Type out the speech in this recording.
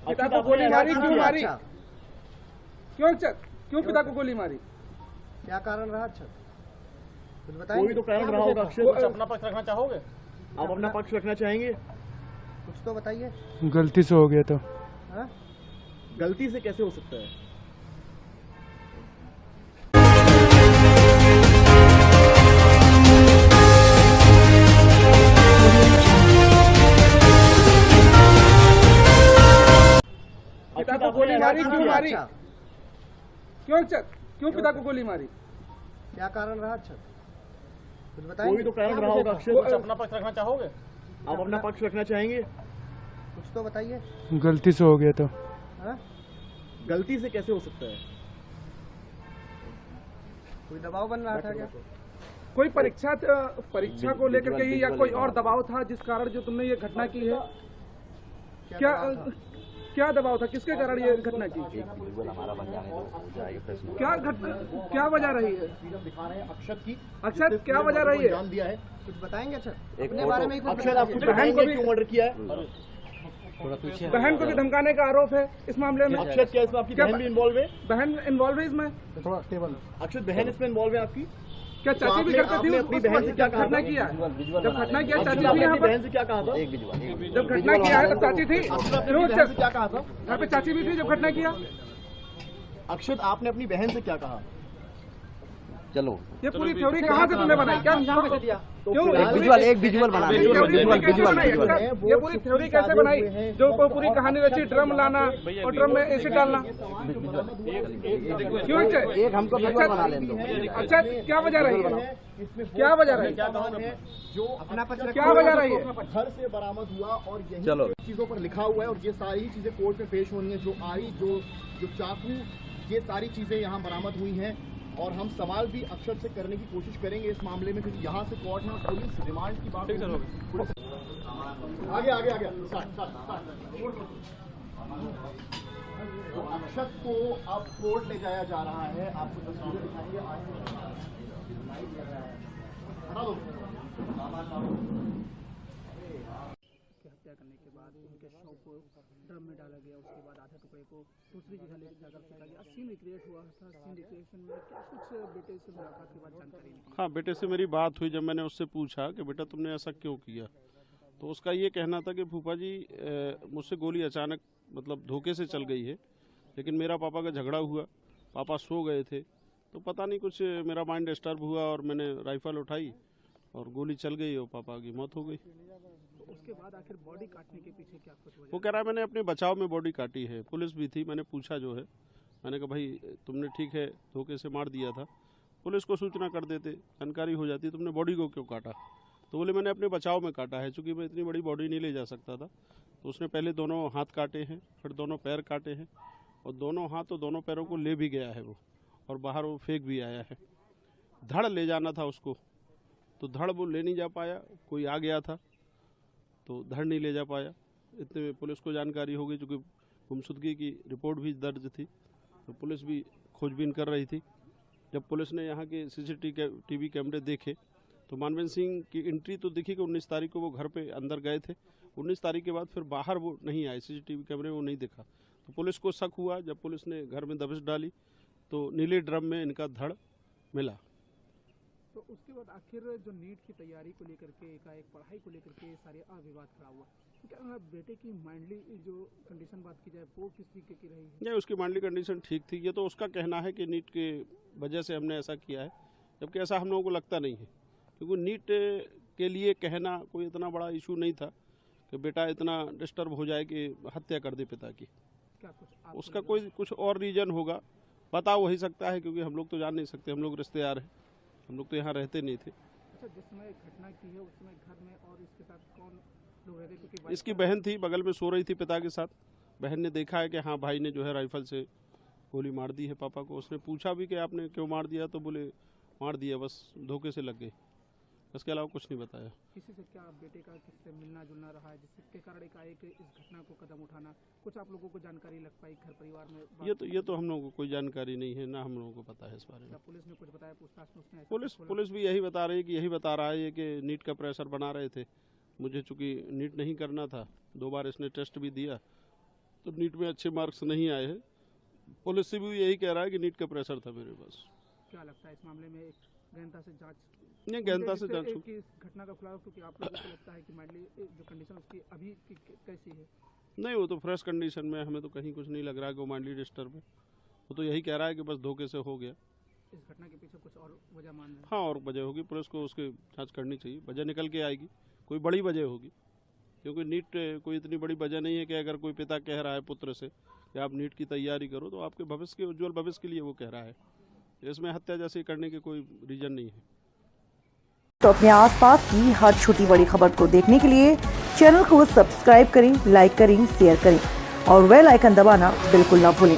पिता को गोली मारी, क्यों मारी? क्यों पिता को गोली मारी? क्या कारण रहा? अच्छा कुछ बताएंगे? कोई तो कारण रहा होगा। अक्षय, कुछ अपना पक्ष रखना चाहोगे? आप अपना पक्ष रखना चाहेंगे? कुछ तो बताइए। गलती से हो गया तो। हाँ? गलती से कैसे हो सकता है? पिता को गोली मारी, क्यों मारी? क्यों पिता को गोली मारी? क्या कारण रहा? अच्छा कुछ बताएंगे? कोई तो कारण रहा होगा। अक्षय, कुछ अपना पक्ष रखना चाहोगे? आप अपना पक्ष रखना चाहेंगे? कुछ तो बताइए। गलती से हो गया तो। हाँ? गलती से कैसे हो सकता है? कोई दबाव बन रहा था क्या? कोई परीक्षा को लेकर के ही या कोई और दबाव था जिस कारण जो तुमने ये घटना की है? क्या दबाव था? किसके कारण ये घटना की? क्या वजह रही है? अक्षत क्या वजह रही है? कुछ बताएंगे? अच्छा अपने बारे में अक्षय, आप कुछ बताएंगे क्यों मर्डर किया है? बहन को भी धमकाने का आरोप है इस मामले में। अक्षय, क्या इसमें आपकी बहन भी इन्वॉल्व है? बहन इन्वॉल्व है इसमें? थोड़ा टेबल। अक्षय, बहन इसमें इन्वॉल्व है आपकी? क्या चाची भी करती थी? अपनी बहन से क्या कहा? घटना किया जब घटना किया चाची थी आपने यहाँ अपनी पर? बहन से क्या कहा था? जब घटना किया है तब चाची थी? अपनी बहन से क्या कहा था? यहाँ पे चाची भी थी जब घटना किया? अक्षत, आपने अपनी बहन से क्या कहा? चलो ये पूरी थ्योरी कहाँ से तुमने बनाई? क्या क्यों एक विजुअल बना ये पूरी थ्योरी कैसे बनाई? जो पूरी कहानी रची, ड्रम लाना और ड्रम में एसिड डालना, क्यों? एक हमको विजुअल बना लेने दो। अच्छा, क्या वजह रही है? क्या वजह रही? जो अपना क्या वजह रही है? घर से बरामद हुआ और यही चीजों पर लिखा हुआ है और ये सारी चीजें कोर्ट में पेश होनी है। जो आई, जो चाकू, ये सारी चीजें यहाँ बरामद हुई हैं और हम सवाल भी अक्षर से करने की कोशिश करेंगे इस मामले में, क्योंकि यहाँ से कोर्ट में पुलिस रिमांड की बात आगे तो अक्षत को अब कोर्ट ले जाया जा रहा है। आपको तस्वीरें दिखाएंगे। हत्या करने के बाद उनके शव को ड्रम में डाला गया, उसके बाद आधे टुकड़े को दूसरी जगह ले जाकर फेंका गया। सीन रिक्रिएट हुआ था। सीन रिक्रिएशन में क्या कुछ बेटे से मुलाकात के बाद जानकारी मिली? हाँ, बेटे से मेरी बात हुई। जब मैंने उससे पूछा कि बेटा तुमने ऐसा क्यों किया, तो उसका ये कहना था कि फूफा जी मुझसे गोली अचानक मतलब धोखे से चल गई है, लेकिन मेरा पापा का झगड़ा हुआ, पापा सो गए थे तो पता नहीं कुछ मेरा माइंड डिस्टर्ब हुआ और मैंने राइफल उठाई और गोली चल गई और पापा की मौत हो गई। तो उसके बाद आखिर बॉडी काटने के पीछे क्या कुछ वजह? वो कह रहा है मैंने अपने बचाव में बॉडी काटी है। पुलिस भी थी, मैंने पूछा जो है, मैंने कहा भाई तुमने ठीक है धोखे से मार दिया था, पुलिस को सूचना कर देते, जानकारी हो जाती, तुमने बॉडी को क्यों काटा? तो बोले मैंने अपने बचाव में काटा है, चूँकि मैं इतनी बड़ी बॉडी नहीं ले जा सकता था। तो उसने पहले दोनों हाथ काटे हैं, फिर दोनों पैर काटे हैं और दोनों हाथ और दोनों पैरों को ले भी गया है वो, और बाहर वो फेंक भी आया है। धड़ ले जाना था उसको, तो धड़ वो ले नहीं जा पाया, कोई आ गया था तो धड़ नहीं ले जा पाया। इतने में पुलिस को जानकारी हो गई, चूँकि गुमशुदगी की रिपोर्ट भी दर्ज थी, तो पुलिस भी खोजबीन कर रही थी। जब पुलिस ने यहाँ के CCTV कैमरे देखे तो मानवेंद्र सिंह की एंट्री तो दिखी कि 19 तारीख को वो घर पे अंदर गए थे। 19 तारीख के बाद फिर बाहर वो नहीं आए, CCTV कैमरे वो नहीं दिखा। तो पुलिस को शक हुआ, जब पुलिस ने घर में दबिश डाली तो नीले ड्रम में इनका धड़ मिला। तो उसके बाद आखिर जो नीट की तैयारी को लेकर के, एकाएक पढ़ाई को लेकर के सारे अविवाद खड़ा हुआ, तो क्या बेटे की माइंडली जो कंडीशन बात की जाए वो किस तरीके की रही? नहीं, उसकी माइंडली कंडीशन ठीक थी। ये तो उसका कहना है कि नीट के वजह से हमने ऐसा किया है, जबकि ऐसा हम लोगों को लगता नहीं है, क्योंकि नीट के लिए कहना कोई इतना बड़ा इशू नहीं था कि बेटा इतना डिस्टर्ब हो जाए कि हत्या कर दे पिता की। क्या कुछ उसका कोई कुछ और रीजन होगा, बता वही सकता है, क्योंकि हम लोग तो जान नहीं सकते, हम लोग रिश्तेदार हैं, हम लोग तो यहाँ रहते नहीं थे। अच्छा, जिस समय घटना की है उस समय घर में और इसके साथ कौन लोग रहते? क्योंकि इसकी बहन थी, बगल में सो रही थी पिता के साथ। बहन ने देखा है कि हाँ भाई ने जो है राइफल से गोली मार दी है पापा को। उसने पूछा भी कि आपने क्यों मार दिया, तो बोले मार दिया, बस धोखे से लग गई, इसके अलावा कुछ नहीं बताया। किसी से क्या बेटे का किससे मिलना जुलना रहा है जिसके कारण एकाएक इस घटना को कदम उठाना, कुछ आप लोगों को जानकारी लग पाई घर परिवार में? ये तो हम लोगों को कोई जानकारी नहीं है, ना हम लोगों को पता है इस बारे में। पुलिस ने कुछ बताया पूछताछ में? उसने पुलिस भी यही बता रही है कि यही बता रहा है कि नीट का प्रेशर बना रहे थे। मुझे चूंकि नीट नहीं करना था, 2 बार इसने टेस्ट भी दिया, तो नीट में अच्छे मार्क्स नहीं आए हैं। पुलिस से भी यही कह रहा है कि नीट का प्रेशर था मेरे पास। क्या लगता है इस मामले में गहनता से जांच नहीं, गहनता से जांच की घटना का खुलासा, क्योंकि आप लोगों को लगता है कि मेंटली जो कंडीशन उसकी अभी की कैसी है? नहीं, वो तो फ्रेश कंडीशन में, हमें तो कहीं कुछ नहीं लग रहा है कि वो माइंडली डिस्टर्ब है। वो तो यही कह रहा है कि बस धोखे से हो गया। इस घटना के पीछे कुछ और वजह मान रहे हैं? हाँ, और वजह होगी, पुलिस को उसकी जांच करनी चाहिए, वजह निकल के आएगी, कोई बड़ी वजह होगी। क्योंकि नीट कोई इतनी बड़ी वजह नहीं है कि अगर कोई पिता कह रहा है पुत्र से कि आप नीट की तैयारी करो तो आपके भविष्य के उज्जवल भविष्य के लिए वो कह रहा है। इसमें हत्या जैसे करने के कोई रीजन नहीं है। तो अपने आसपास की हर छोटी बड़ी खबर को देखने के लिए चैनल को सब्सक्राइब करें, लाइक करें, शेयर करें और बेल आइकन दबाना बिल्कुल ना भूलें।